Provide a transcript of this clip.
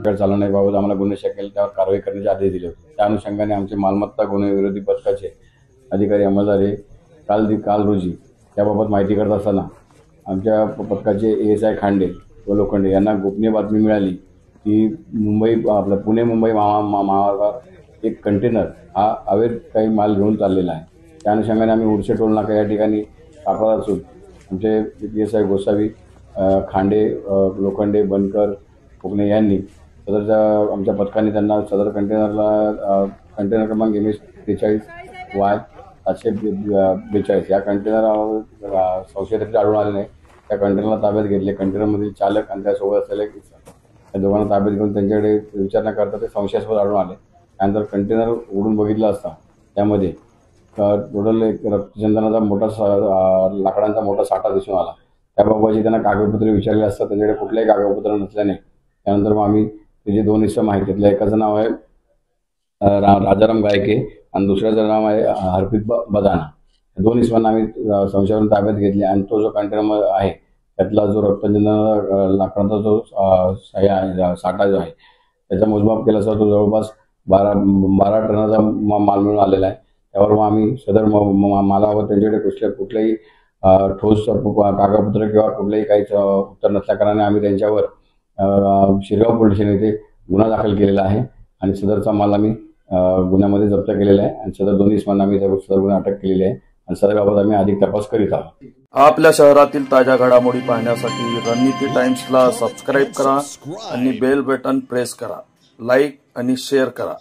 प्रकार चालवण्याबाबत आम्हाला गुन्हे शक्य त्यावर कारवाई करण्याचे आदेश दिले होते। त्या अनुषंगाने आमचे मालमत्ता गुन्हे विरोधी पथकाचे अधिकारी अंमलदार हे काल रोजी त्याबाबत माहिती करत असताना आमच्या पथकाचे ASI खांडे व लोखंडे यांना गोपनीय बातमी मिळाली की पुणे मुंबई महामार्गावर एक कंटेनर हा अवैध काही माल घेऊन चाललेला आहे। त्या अनुषंगाने आम्ही उडसे टोल नाका या ठिकाणी सापळा असून आमचे PSI गोसावी, खांडे, लोखंडे, बनकर, कोकणे यांनी सदरच्या आमच्या पथकाने त्यांना सदर कंटेनर क्रमांक MS 43Y 742 या कंटेनर संशयित आढळून आले नाही। त्या कंटेनरला ताब्यात घेतले। कंटेनरमधील चालक आणि त्यासोबत असलेले त्या दोघांना ताब्यात घेऊन त्यांच्याकडे विचारणा करता ते संशयास्पद आढळून आले। त्यानंतर कंटेनर उघडून बघितलं असता त्यामध्ये टोटल एक रक्तचंदनाचा लाकडांचा मोठा साठा दिसून आला। त्याबाबतची त्यांना कागदपत्रे विचारले असता त्यांच्याकडे कुठलेही कागदपत्र नसल्याने त्यानंतर मग आम्ही ते जे 2 इसम आहेत त्यातल्या एकाचं नाव आहे राजाराम गायके आणि दुसऱ्याचं नाव आहे हरप्रीत बदाना। 2 इसमांना आम्ही संशयावरून ताब्यात घेतले आणि तो जो कंटेनर आहे त्यातला जो रक्तचंदन लाकडांचा जो साठा जो आहे त्याचा मोजमाप केला असता तो जवळपास 12 टनाचा माल मिळून आलेला आहे। त्यावर मग आम्ही सदर मालावर त्यांच्याकडे कुठलेही ठोस कागदपत्र किंवा कुठलेही काहीच उत्तर नसल्याकारणाने आम्ही त्यांच्यावर शिरगाव पोलीस स्टेशन येथे गुन्हा दाखल केलेला आहे आणि सदरचा माल आम्ही गुन्ह्यामध्ये जप्त केलेला आहे आणि सदर 2 इसमांना आम्ही सदर गुन्हा अटक केलेली आहे आणि सदरबाबत आम्ही अधिक तपास करीत आहोत। आपल्या शहरातील ताज्या घडामोडी पाहण्यासाठी रणनीती टाइम्सला सबस्क्राइब करा आणि बेल बटन प्रेस करा, लाईक आणि शेअर करा।